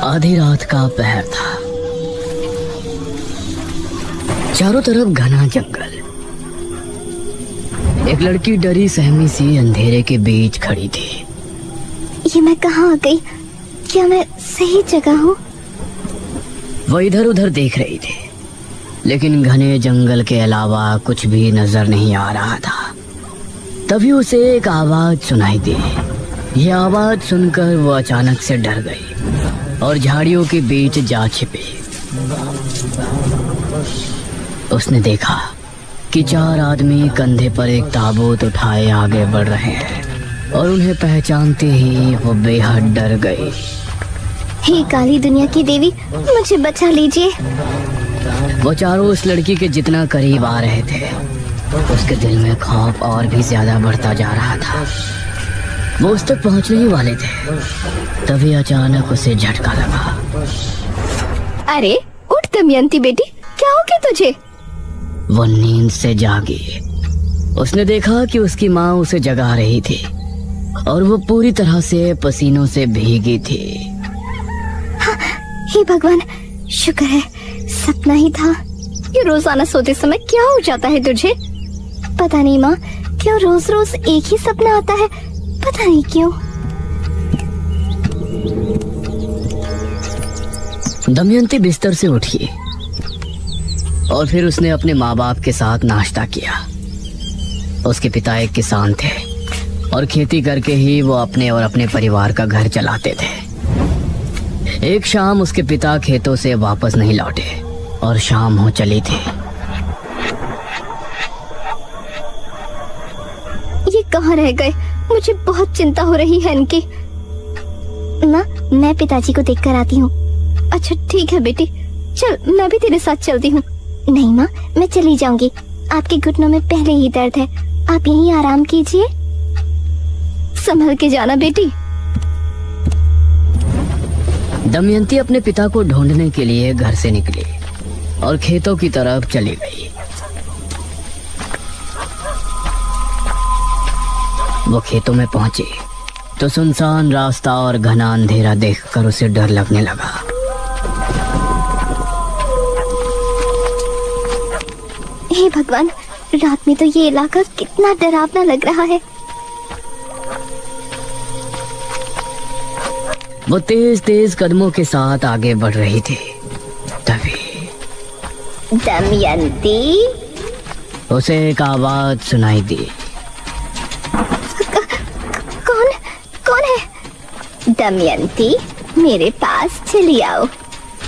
आधी रात का पहर था। चारों तरफ घना जंगल। एक लड़की डरी सहमी सी अंधेरे के बीच खड़ी थी। ये मैं कहाँ आ गई? क्या मैं सही जगह हूँ? वो इधर उधर देख रही थी, लेकिन घने जंगल के अलावा कुछ भी नजर नहीं आ रहा था। तभी उसे एक आवाज सुनाई दी। यह आवाज सुनकर वो अचानक से डर गई और झाड़ियों के बीच जा छिपी। उसने देखा कि 4 आदमी कंधे पर एक ताबूत उठाए आगे बढ़ रहे हैं और उन्हें पहचानते ही वो बेहद डर गई। हे काली दुनिया की देवी, मुझे बचा लीजिए। वो चारों उस लड़की के जितना करीब आ रहे थे, उसके दिल में खौफ और भी ज्यादा बढ़ता जा रहा था। वो उस तक पहुंचने ही वाले थे, तभी अचानक उसे झटका लगा। अरे उठ दमयंती बेटी, क्या हो गया तुझे? वो नींद से जागी। उसने देखा कि उसकी माँ उसे जगा रही थी और वो पूरी तरह से पसीनों से भीगी थी। हाँ, हे भगवान, शुक्र है सपना ही था। ये रोजाना सोते समय क्या हो जाता है तुझे? पता नहीं माँ, क्यों रोज रोज एक ही सपना आता है, पता नहीं क्यों। दमयंती बिस्तर से उठी और फिर उसने अपने माँ बाप के साथ नाश्ता किया। उसके पिता एक किसान थे और खेती करके ही वो अपने और अपने परिवार का घर चलाते थे। एक शाम उसके पिता खेतों से वापस नहीं लौटे और शाम हो चली थी। ये कहाँ रह गए? मुझे बहुत चिंता हो रही है इनकी। माँ, मैं पिताजी को देखकर आती हूँ। अच्छा ठीक है बेटी, चल मैं भी तेरे साथ चलती हूँ। नहीं माँ, मैं चली जाऊंगी। आपके घुटनों में पहले ही दर्द है, आप यहीं आराम कीजिए। संभल के जाना बेटी। दमयंती अपने पिता को ढूंढने के लिए घर से निकली और खेतों की तरफ चली गई। वो खेतों में पहुंची तो सुनसान रास्ता और घना अंधेरा देखकर उसे डर लगने लगा। हे भगवान, रात में तो ये इलाका कितना डरावना लग रहा है। वो तेज तेज कदमों के साथ आगे बढ़ रही थी। तभी दमयंती, उसे एक आवाज सुनाई दी। कौन है? दमयंती, मेरे पास चली आओ।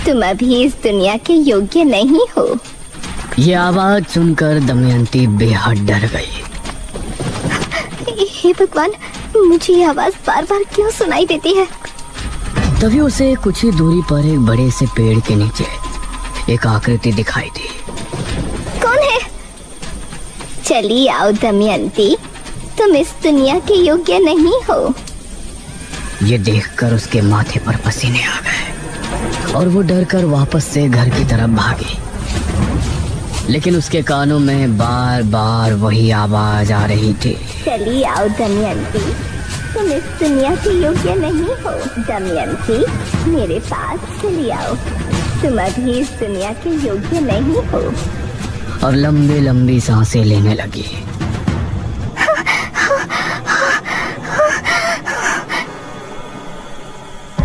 तुम अभी इस दुनिया के योग्य नहीं हो। ये आवाज सुनकर दमयंती बेहद डर गई। हे भगवान, मुझे ये आवाज बार बार क्यों सुनाई देती है? तभी उसे कुछ ही दूरी पर एक बड़े से पेड़ के नीचे एक आकृति दिखाई दी। कौन है? चली आओ दमयंती, तुम इस दुनिया के योग्य नहीं हो। ये देखकर उसके माथे पर पसीने आ गए और वो डरकर वापस से घर की तरफ भागी। लेकिन उसके कानों में बार बार वही आवाज आ रही थी। चली आओ दमयंती, तुम इस दुनिया के योग्य नहीं हो। दमयंती, मेरे पास चली आओ। तुम अभी इस दुनिया के योग्य नहीं हो। और लंबी लंबी सांसें लेने लगी।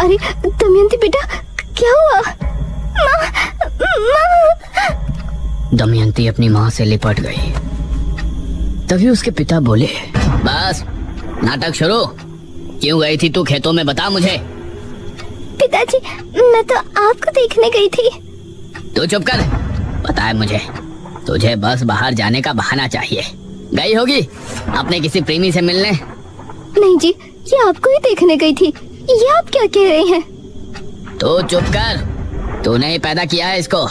अरे दमयंती बेटा, क्या हुआ? माँ! दमयंती अपनी माँ से लिपट गई। तभी उसके पिता बोले, बस नाटक शुरू। क्यों गई थी तू खेतों में, बता मुझे। पिताजी, मैं तो आपको देखने गई थी। तू चुप कर, पता है मुझे तुझे बस बाहर जाने का बहाना चाहिए। गई होगी अपने किसी प्रेमी से मिलने। नहीं जी, ये आपको ही देखने गई थी। ये आप क्या कह रहे हैं? तो चुप कर, तूने ही पैदा किया है इसको।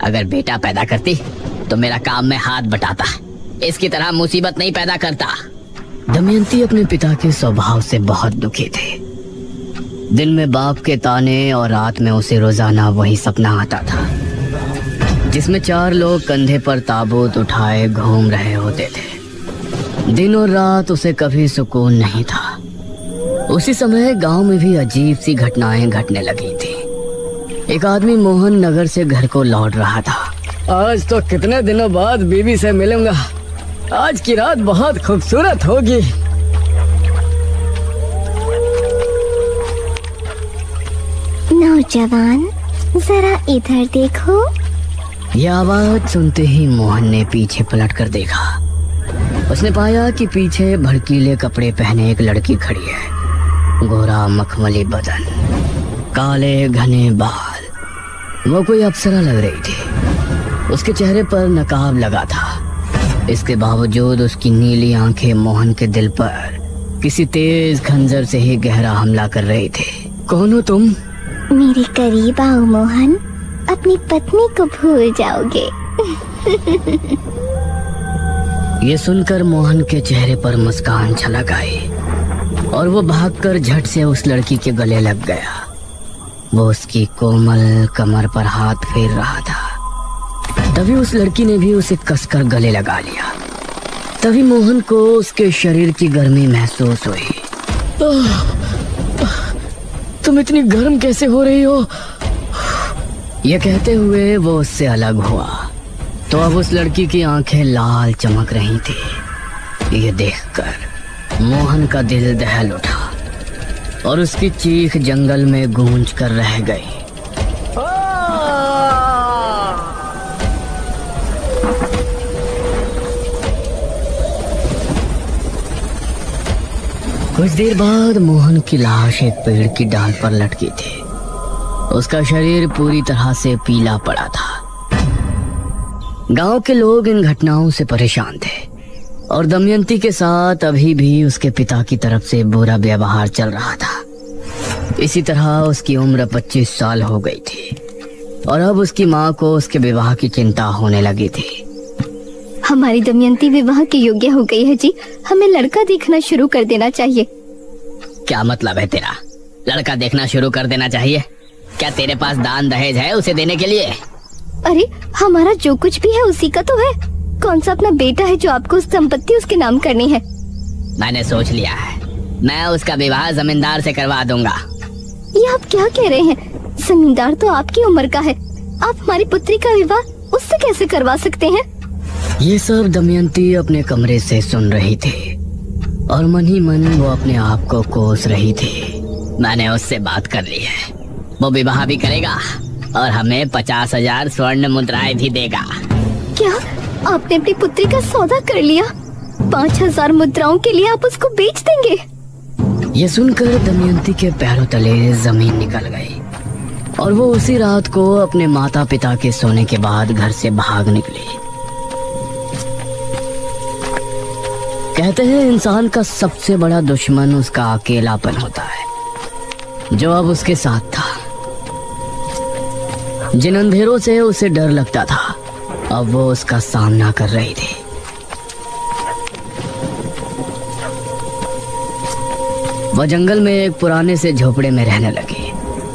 अगर बेटा पैदा करती तो मेरा काम में हाथ बटाता, इसकी तरह मुसीबत नहीं पैदा करता। दमयंती अपने पिता के स्वभाव से बहुत दुखी थी। दिन में बाप के ताने और रात में उसे रोजाना वही सपना आता था, जिसमें 4 लोग कंधे पर ताबूत उठाए घूम रहे होते थे। दिन और रात उसे कभी सुकून नहीं था। उसी समय गांव में भी अजीब सी घटनाएं घटने लगी थी। एक आदमी मोहन नगर से घर को लौट रहा था। आज तो कितने दिनों बाद बीवी से मिलूंगा। आज की रात बहुत खूबसूरत होगी। नौजवान, जरा इधर देखो। यह आवाज सुनते ही मोहन ने पीछे पलट कर देखा। उसने पाया कि पीछे भड़कीले कपड़े पहने एक लड़की खड़ी है। गोरा मखमली बदन, काले घने बाल, वो कोई अप्सरा लग रही थी। उसके चेहरे पर नकाब लगा था। इसके बावजूद उसकी नीली आंखें मोहन के दिल पर किसी तेज खंजर से ही गहरा हमला कर रही थी। कौन हो तुम? मेरे करीब आओ मोहन, अपनी पत्नी को भूल जाओगे। ये सुनकर मोहन के चेहरे पर मुस्कान छलक आई और वो भागकर झट से उस लड़की के गले लग गया। वो उसकी कोमल कमर पर हाथ फेर रहा था। तभी उस लड़की ने भी उसे कसकर गले लगा लिया। तभी मोहन को उसके शरीर की गर्मी महसूस हुई। तुम इतनी गर्म कैसे हो रही हो? ये कहते हुए वो उससे अलग हुआ तो अब उस लड़की की आंखें लाल चमक रही थी। ये देखकर मोहन का दिल दहल उठा और उसकी चीख जंगल में गूंज कर रह गई। कुछ देर बाद मोहन की लाश एक पेड़ की डाल पर लटकी थी। उसका शरीर पूरी तरह से पीला पड़ा था। गांव के लोग इन घटनाओं से परेशान थे और दमयंती के साथ अभी भी उसके पिता की तरफ से बुरा व्यवहार चल रहा था। इसी तरह उसकी उम्र 25 साल हो गई थी और अब उसकी माँ को उसके विवाह की चिंता होने लगी थी। हमारी दमयंती विवाह के योग्य हो गई है जी। हमें लड़का देखना शुरू कर देना चाहिए। क्या मतलब है तेरा? लड़का देखना शुरू कर देना चाहिए? क्या तेरे पास दान दहेज है उसे देने के लिए? अरे हमारा जो कुछ भी है उसी का तो है। कौन सा अपना बेटा है जो आपको संपत्ति उसके नाम करनी है? मैंने सोच लिया है, मैं उसका विवाह जमींदार से करवा दूंगा। ये आप क्या कह रहे हैं? जमींदार तो आपकी उम्र का है। आप हमारी पुत्री का विवाह उससे कैसे करवा सकते हैं? ये सब दमयंती अपने कमरे से सुन रही थी और मन ही मन वो अपने आप को कोस रही थी। मैंने उससे बात कर ली है, वो विवाह भी करेगा और हमें 50,000 स्वर्ण मुद्राएं भी देगा। क्या आपने अपनी पुत्री का सौदा कर लिया? 5,000 मुद्राओं के लिए आप उसको बेच देंगे? ये सुनकर दमयंती के पैरों तले जमीन निकल गई और वो उसी रात को अपने माता पिता के सोने के बाद घर से भाग निकली। कहते हैं इंसान का सबसे बड़ा दुश्मन उसका अकेलापन होता है, जो अब उसके साथ था। जिन अंधेरों से उसे डर लगता था अब वो उसका सामना कर रही थी। वह जंगल में एक पुराने से झोपड़े में रहने लगी,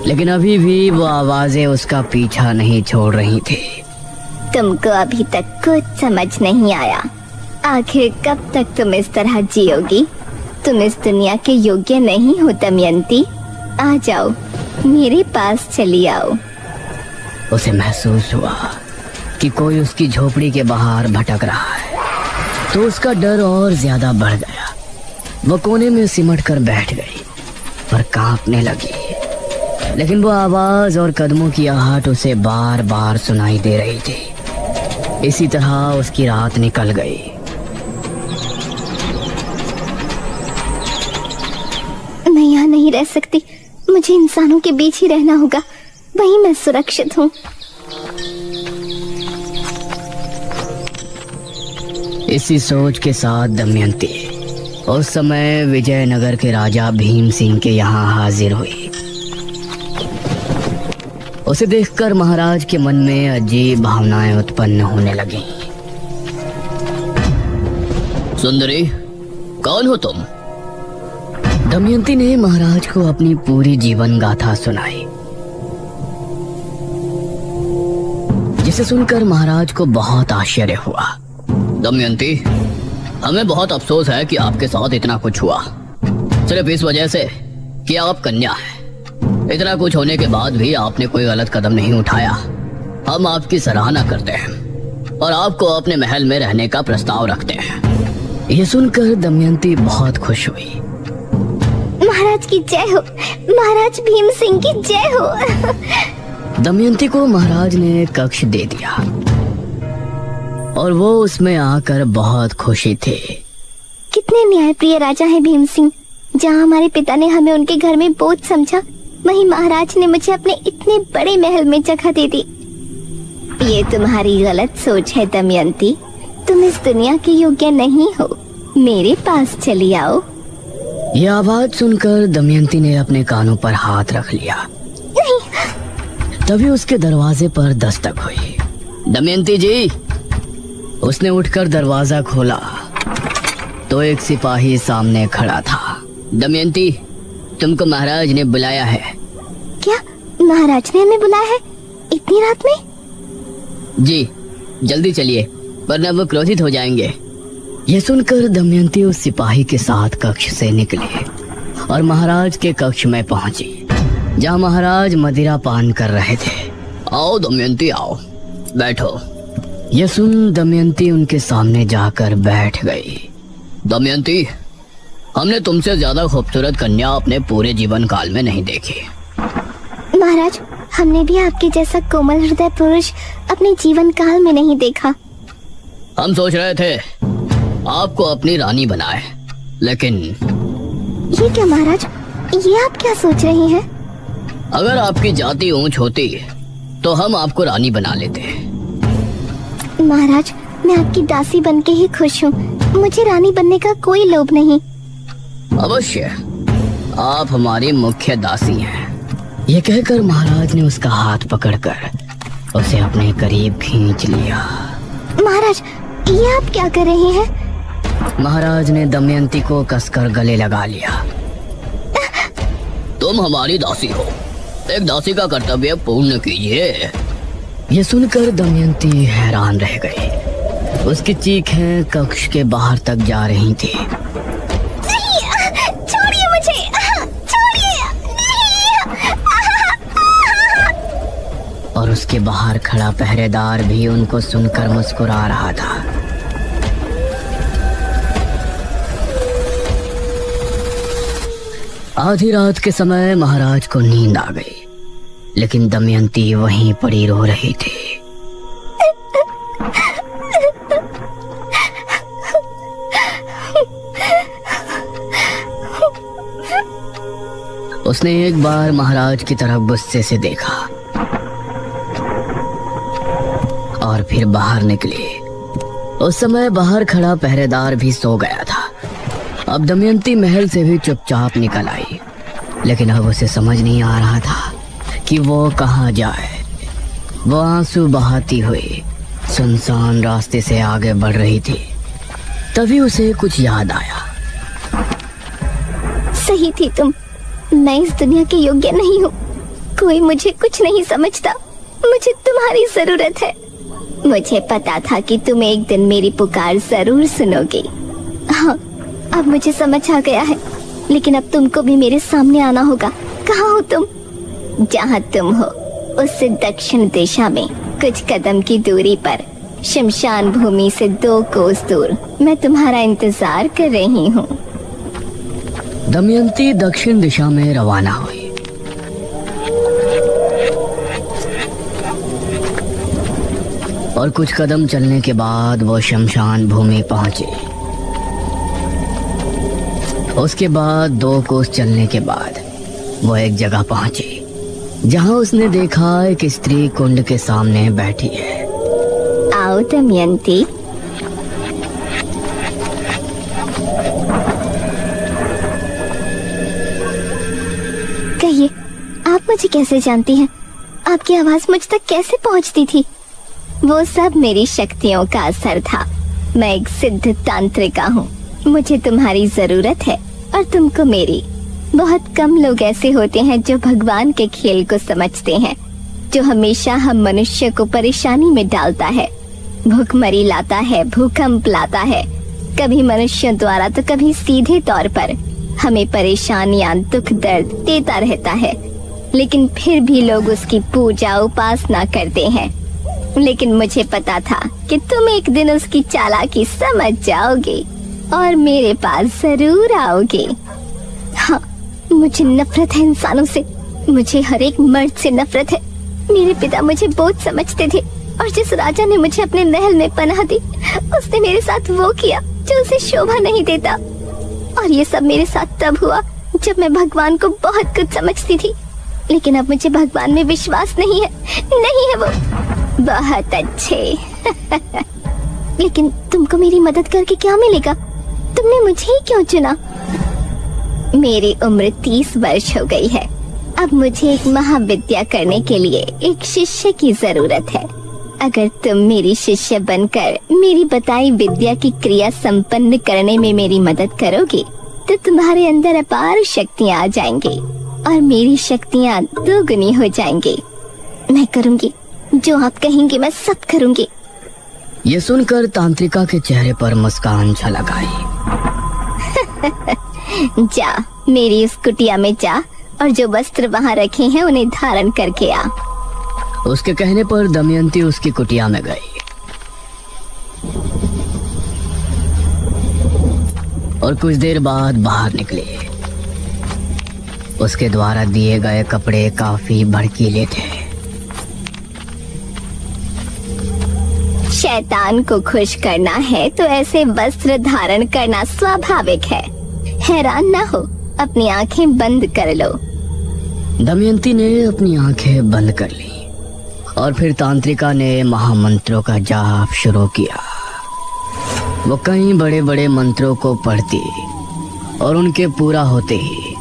लेकिन अभी भी वो आवाजें उसका पीछा नहीं छोड़ रही थी। तुमको अभी तक कुछ समझ नहीं आया। आखिर कब तक तुम इस तरह जियोगी? तुम इस दुनिया के योग्य नहीं हो दमयंती। आ जाओ, मेरे पास चली आओ। उसे महसूस हुआ कि कोई उसकी झोपड़ी के बाहर भटक रहा है, तो उसका डर और ज्यादा बढ़ गया। वो कोने में सिमट कर बैठ गई और कांपने लगी, लेकिन वो आवाज और कदमों की आहट उसे बार बार सुनाई दे रही थी। इसी तरह उसकी रात निकल गई। मैं यहाँ नहीं रह सकती। मुझे इंसानों के बीच ही रहना होगा, वहीं मैं सुरक्षित हूँ। इसी सोच के साथ दमयंती उस समय विजयनगर के राजा भीम सिंह के यहाँ हाजिर हुई। उसे देखकर महाराज के मन में अजीब भावनाएं उत्पन्न होने लगीं। सुंदरी, कौन हो तुम? दमयंती ने महाराज को अपनी पूरी जीवन गाथा सुनाई, जिसे सुनकर महाराज को बहुत आश्चर्य हुआ। दमयंती, हमें बहुत अफसोस है कि आपके साथ इतना कुछ हुआ, सिर्फ इस वजह से कि आप कन्या हैं। इतना कुछ होने के बाद भी आपने कोई गलत कदम नहीं उठाया। हम आपकी सराहना करते हैं और आपको अपने महल में रहने का प्रस्ताव रखते हैं। ये सुनकर दमयंती बहुत खुश हुई। महाराज की जय हो, महाराज भीम सिंह की जय हो। दमयंती को महाराज ने कक्ष दे दिया और वो उसमें आकर बहुत खुशी थे। कितने न्यायप्रिय राजा है भीम सिंह। जहाँ हमारे पिता ने हमें उनके घर में बोझ समझा, वहीं महाराज ने मुझे अपने इतने बड़े महल में जगह दे दी। ये तुम्हारी गलत सोच है दमयंती। तुम इस दुनिया के योग्य नहीं हो। मेरे पास चली आओ। ये आवाज सुनकर दमयंती ने अपने कानों पर हाथ रख लिया। तभी उसके दरवाजे पर दस्तक हुई। दमयंती जी। उसने उठकर दरवाजा खोला तो एक सिपाही सामने खड़ा था। दमयंती, तुमको महाराज ने बुलाया है। क्या महाराज ने हमें बुलाया है इतनी रात में? जी, जल्दी चलिए वरना वो क्रोधित हो जाएंगे। ये सुनकर दमयंती उस सिपाही के साथ कक्ष से निकली और महाराज के कक्ष में पहुंची, जहां महाराज मदिरा पान कर रहे थे। आओ दमयंती, आओ, बैठो। ये सुन दमयंती उनके सामने जाकर बैठ गई। दमयंती, हमने तुमसे ज्यादा खूबसूरत कन्या अपने पूरे जीवन काल में नहीं देखी। महाराज, हमने भी आपके जैसा कोमल हृदय पुरुष अपने जीवन काल में नहीं देखा। हम सोच रहे थे आपको अपनी रानी बनाए, लेकिन ये क्या महाराज, ये आप क्या सोच रहे हैं? अगर आपकी जाति ऊंच होती तो हम आपको रानी बना लेते। महाराज, मैं आपकी दासी बनके ही खुश हूँ। मुझे रानी बनने का कोई लोभ नहीं। अवश्य, आप हमारी मुख्य दासी हैं। ये कहकर महाराज ने उसका हाथ पकड़कर उसे अपने करीब खींच लिया। महाराज, ये आप क्या कर रहे हैं? महाराज ने दमयंती को कसकर गले लगा लिया। तुम हमारी दासी हो, एक दासी का कर्तव्य पूर्ण कीजिए। ये सुनकर दमयंती हैरान रह गई। उसकी चीखें कक्ष के बाहर तक जा रही थी। छोड़िए मुझे, छोड़िए, और उसके बाहर खड़ा पहरेदार भी उनको सुनकर मुस्कुरा रहा था। आधी रात के समय महाराज को नींद आ गई, लेकिन दमयंती वहीं पड़ी रो रही थी। उसने एक बार महाराज की तरफ गुस्से से देखा और फिर बाहर निकली। उस समय बाहर खड़ा पहरेदार भी सो गया था। अब दमयंती महल से भी चुपचाप निकल आई, लेकिन अब उसे समझ नहीं आ रहा था कि वो कहाँ जाए। वो आंसू बहाती हुई सुनसान रास्ते से आगे बढ़ रही थी। तभी उसे कुछ याद आया। सही थी तुम। मैं इस दुनिया के योग्य नहीं हूँ। कोई मुझे कुछ नहीं समझता। मुझे तुम्हारी जरूरत है। मुझे पता था कि तुम एक दिन मेरी पुकार जरूर सुनोगी। हाँ, अब मुझे समझ आ गया है। लेकिन अब तुमको भी मेरे सामने आना होगा। कहाँ हो तुम? जहाँ तुम हो उससे दक्षिण दिशा में कुछ कदम की दूरी पर, शमशान भूमि से 2 कोस दूर, मैं तुम्हारा इंतजार कर रही हूँ। दमयंती दक्षिण दिशा में रवाना हुई। और कुछ कदम चलने के बाद वो शमशान भूमि पहुंची। उसके बाद 2 कोस चलने के बाद वो एक जगह पहुंची जहां उसने देखा एक स्त्री कुंड के सामने बैठी है। आओ दमयंती। कहिए, आप मुझे कैसे जानती हैं? आपकी आवाज मुझ तक कैसे पहुंचती थी? वो सब मेरी शक्तियों का असर था। मैं एक सिद्ध तांत्रिका हूँ। मुझे तुम्हारी जरूरत है और तुमको मेरी। बहुत कम लोग ऐसे होते हैं जो भगवान के खेल को समझते हैं, जो हमेशा हम मनुष्य को परेशानी में डालता है, भूखमरी लाता है, भूकंप लाता है, कभी मनुष्यों द्वारा तो कभी सीधे तौर पर हमें परेशानियां, दुख दर्द देता रहता है। लेकिन फिर भी लोग उसकी पूजा उपासना करते हैं। लेकिन मुझे पता था कि तुम एक दिन उसकी चालाकी समझ जाओगे और मेरे पास जरूर आओगे। हाँ, मुझे नफरत है इंसानों से। मुझे हर एक मर्द से नफरत है। मेरे पिता मुझे बोझ समझते थे और जिस राजा ने मुझे अपने महल में पनाह दी, उसने मेरे साथ वो किया जो उसे शोभा नहीं देता। और ये सब मेरे साथ तब हुआ जब मैं भगवान को बहुत कुछ समझती थी। लेकिन अब मुझे भगवान में विश्वास नहीं है। नहीं है वो। बहुत अच्छे। लेकिन तुमको मेरी मदद करके क्या मिलेगा? तुमने मुझे ही क्यों चुना? मेरी उम्र 30 वर्ष हो गई है। अब मुझे एक महाविद्या करने के लिए एक शिष्य की जरूरत है। अगर तुम मेरी शिष्य बनकर मेरी बताई विद्या की क्रिया संपन्न करने में मेरी मदद करोगे तो तुम्हारे अंदर अपार शक्तियाँ आ जाएंगी और मेरी शक्तियाँ दोगुनी हो जाएंगी। मैं करूँगी जो आप कहेंगे, मैं सब करूँगी। ये सुनकर तांत्रिका के चेहरे पर मुस्कान झलक आई। जा, मेरी उस कुटिया में जा और जो वस्त्र वहाँ रखे हैं उन्हें धारण करके आ। उसके कहने पर दमयंती उसकी कुटिया में गई और कुछ देर बाद बाहर निकली। उसके द्वारा दिए गए कपड़े काफी भड़कीले थे। शैतान को खुश करना है तो ऐसे वस्त्र धारण करना स्वाभाविक है। हैरान ना हो, अपनी आंखें बंद कर लो। दमयंती ने अपनी आंखें बंद कर ली और फिर तांत्रिका ने महामंत्रों का जाप शुरू किया। वो कई बड़े बड़े मंत्रों को पढ़ती और उनके पूरा होते ही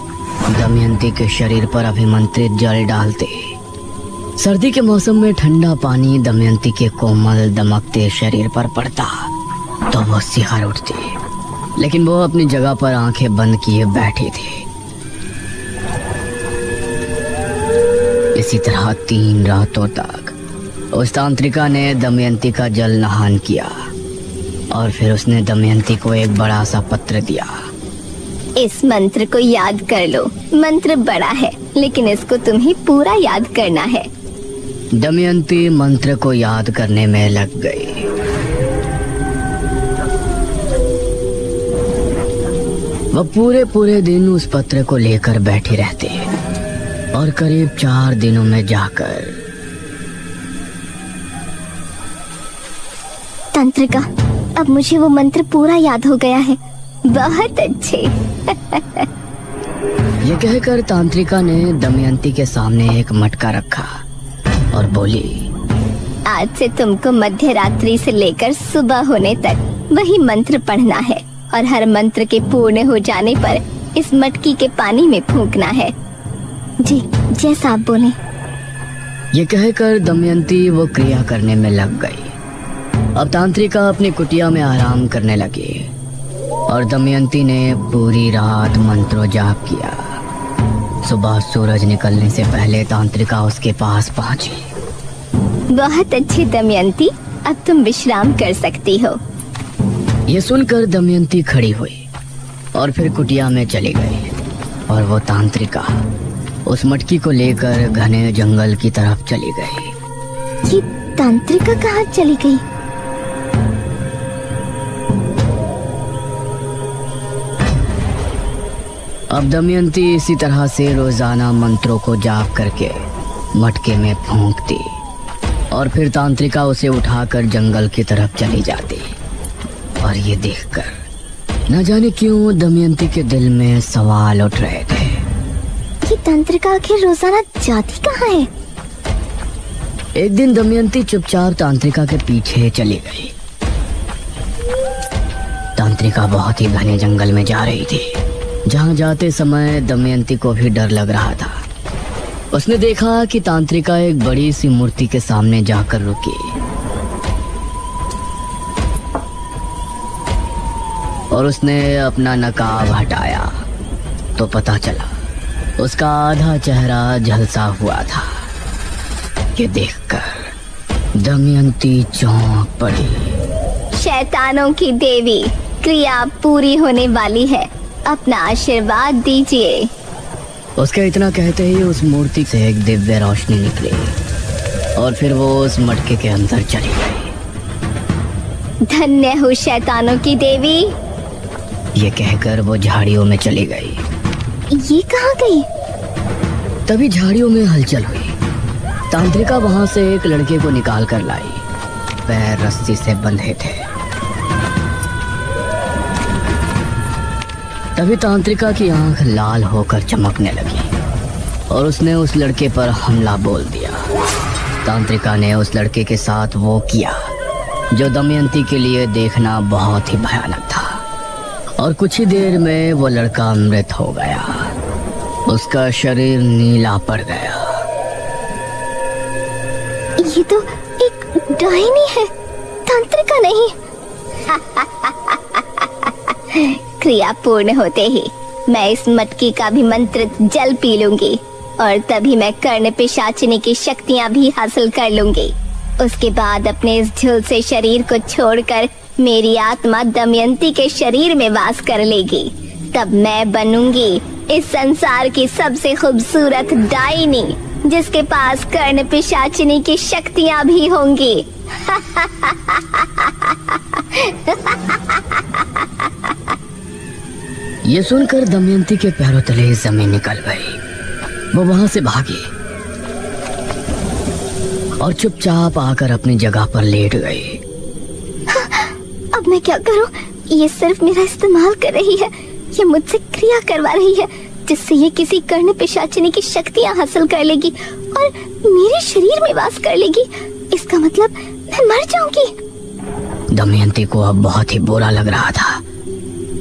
दमयंती के शरीर पर अभिमंत्रित जल डालते। सर्दी के मौसम में ठंडा पानी दमयंती के कोमल दमकते शरीर पर पड़ता तो वो सिहर उठती, लेकिन वो अपनी जगह पर आंखें बंद किए बैठी थी। इसी तरह 3 रातों तक उस तांत्रिका ने दमयंती का जल नहान किया और फिर उसने दमयंती को एक बड़ा सा पत्र दिया। इस मंत्र को याद कर लो। मंत्र बड़ा है लेकिन इसको तुम्हें पूरा याद करना है। दमयंती मंत्र को याद करने में लग गई। वह पूरे दिन उस पत्र को लेकर बैठी रहती और करीब 4 दिनों में जाकर तांत्रिका, अब मुझे वो मंत्र पूरा याद हो गया है। बहुत अच्छे। ये कहकर तांत्रिका ने दमयंती के सामने एक मटका रखा और बोली, आज से तुमको मध्य रात्रि से लेकर सुबह होने तक वही मंत्र पढ़ना है और हर मंत्र के पूर्ण हो जाने पर इस मटकी के पानी में फूंकना है। जी, जैसा आप बोले। ये कहकर दमयंती वो क्रिया करने में लग गई। अब तांत्रिका अपनी कुटिया में आराम करने लगी और दमयंती ने पूरी रात मंत्रों जाप किया। सुबह सूरज निकलने से पहले तांत्रिका उसके पास पहुंची। बहुत अच्छी दमयंती, अब तुम विश्राम कर सकती हो। ये सुनकर दमयंती खड़ी हुई और फिर कुटिया में चली गई और वो तांत्रिका उस मटकी को लेकर घने जंगल की तरफ चली गई। ये तांत्रिका कहाँ चली गई? अब दमयंती इसी तरह से रोजाना मंत्रों को जाप करके मटके में फूंकती और फिर तांत्रिका उसे उठाकर जंगल की तरफ चली जाती। और ये देखकर न जाने क्यों दमयंती के दिल में सवाल उठ रहे थे। ये तांत्रिका आखिर रोजाना जाती कहाँ है? एक दिन दमयंती चुपचाप तांत्रिका के पीछे चली गई। तांत्रिका बहुत ही घने जंगल में जा रही थी। जहाँ जाते समय दमयंती को भी डर लग रहा था। उसने देखा कि तांत्रिका एक बड़ी सी मूर्ति के सामने जाकर रुकी और उसने अपना नकाब हटाया तो पता चला उसका आधा चेहरा झलसा हुआ था। ये देखकर दमयंती चौंक पड़ी। शैतानों की देवी, क्रिया पूरी होने वाली है, अपना आशीर्वाद दीजिए। उसके इतना कहते ही उस मूर्ति से एक दिव्य रोशनी निकली और फिर वो उस मटके के अंदर चली गई। धन्य हो शैतानों की देवी। ये कहकर वो झाड़ियों में चली गई। ये कहाँ गई? तभी झाड़ियों में हलचल हुई। तांत्रिका वहां से एक लड़के को निकाल कर लाई। पैर रस्सी से बंधे थे। तभी तांत्रिका की आंख लाल होकर चमकने लगी और उसने उस लड़के पर हमला बोल दिया। तांत्रिका ने उस लड़के के साथ वो किया जो दमयंती के लिए देखना बहुत ही भयानक था और कुछ ही देर में वो लड़का मृत हो गया। उसका शरीर नीला पड़ गया। ये तो एक डायनी है, तांत्रिका नहीं। क्रिया पूर्ण होते ही मैं इस मटकी का भी मंत्रित जल पी लूंगी और तभी मैं कर्ण पिशाचिनी की शक्तियां भी हासिल कर लूंगी। उसके बाद अपने इस झुलसे शरीर को छोड़कर मेरी आत्मा दमयंती के शरीर में वास कर लेगी। तब मैं बनूंगी इस संसार की सबसे खूबसूरत डायनी, जिसके पास कर्ण पिशाचिनी की शक्तियां भी होंगी। ये सुनकर दमयंती के पैरों तले जमीन निकल गई। वो वहां से भागी और चुपचाप आकर अपनी जगह पर लेट गई। अब मैं क्या करूं? ये सिर्फ मेरा इस्तेमाल कर रही है। ये मुझसे क्रिया करवा रही है जिससे ये किसी कर्ण पिशाचिनी की शक्तियां हासिल कर लेगी और मेरे शरीर में वास कर लेगी। इसका मतलब मैं मर जाऊंगी। दमयंती को अब बहुत ही बुरा लग रहा था,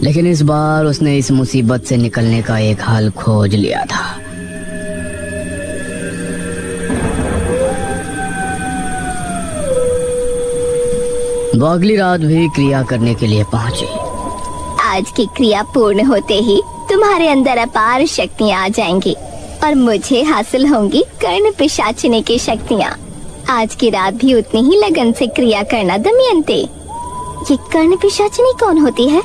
लेकिन इस बार उसने इस मुसीबत से निकलने का एक हल खोज लिया था। वो अगली रात भी क्रिया करने के लिए पहुंची। आज की क्रिया पूर्ण होते ही तुम्हारे अंदर अपार शक्तियां आ जाएंगी और मुझे हासिल होंगी कर्ण पिशाचिनी की शक्तियां। आज की रात भी उतनी ही लगन से क्रिया करना दमयंती। ये कर्ण पिशाचिनी कौन होती है?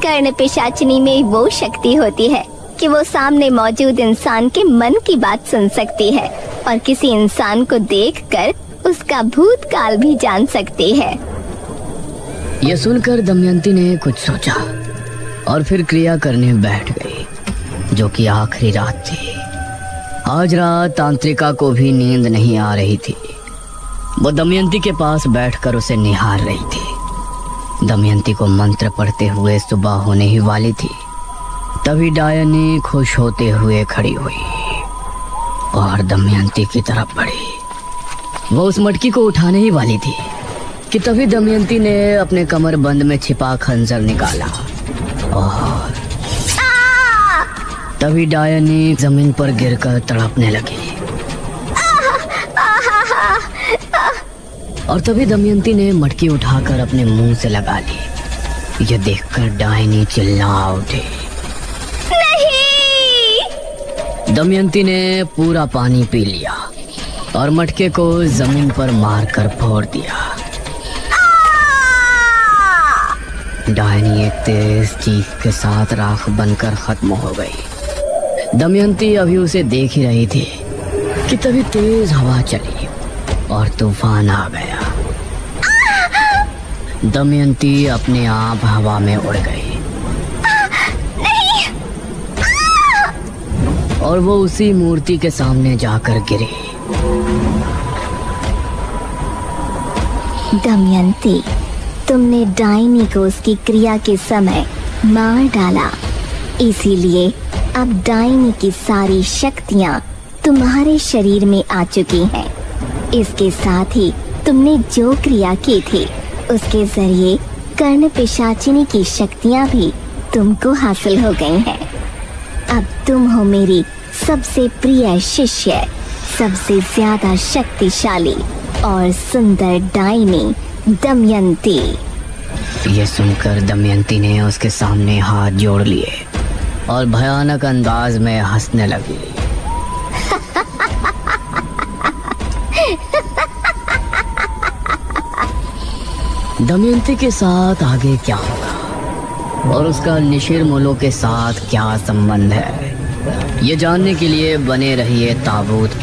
कर्ण पिशाचिनी में वो शक्ति होती है कि वो सामने मौजूद इंसान के मन की बात सुन सकती है और किसी इंसान को देखकर उसका भूतकाल भी जान सकती है। यह सुनकर दमयंती ने कुछ सोचा और फिर क्रिया करने बैठ गई, जो कि आखिरी रात थी। आज रात तांत्रिका को भी नींद नहीं आ रही थी। वो दमयंती के पास बैठकर उसे निहार रही थी। दमयंती को मंत्र पढ़ते हुए सुबह होने ही वाली थी। तभी डायनी खुश होते हुए खड़ी हुई और दमयंती की तरफ बढ़ी। वो उस मटकी को उठाने ही वाली थी कि तभी दमयंती ने अपने कमर बंद में छिपा खंजर निकाला और तभी डायनी जमीन पर गिरकर तड़पने लगी। और तभी दमयंती ने मटकी उठाकर अपने मुंह से लगा ली। यह देखकर डायनी चिल्ला उठी। नहीं! दमयंती ने पूरा पानी पी लिया और मटके को जमीन पर मारकर फोड़ दिया। डायनी एक तेज चीख के साथ राख बनकर खत्म हो गई। दमयंती अभी उसे देख ही रही थी कि तभी तेज हवा चली और तूफान आ गया। दमयंती अपने आप हवा में उड़ गई और वो उसी मूर्ति के सामने जाकर गिरी। दमयंती, तुमने डायनी को उसकी क्रिया के समय मार डाला, इसीलिए अब डायनी की सारी शक्तियां तुम्हारे शरीर में आ चुकी हैं। इसके साथ ही तुमने जो क्रिया की थी उसके जरिए कर्ण पिशाचिनी की शक्तियां भी तुमको हासिल हो गई हैं। अब तुम हो मेरी सबसे प्रिय शिष्य, सबसे ज्यादा शक्तिशाली और सुंदर डायनी दमयंती। ये सुनकर दमयंती ने उसके सामने हाथ जोड़ लिए और भयानक अंदाज में हंसने लगी। दमयंती के साथ आगे क्या होगा और उसका निशिर मोलो के साथ क्या संबंध है, ये जानने के लिए बने रहिए ताबूत के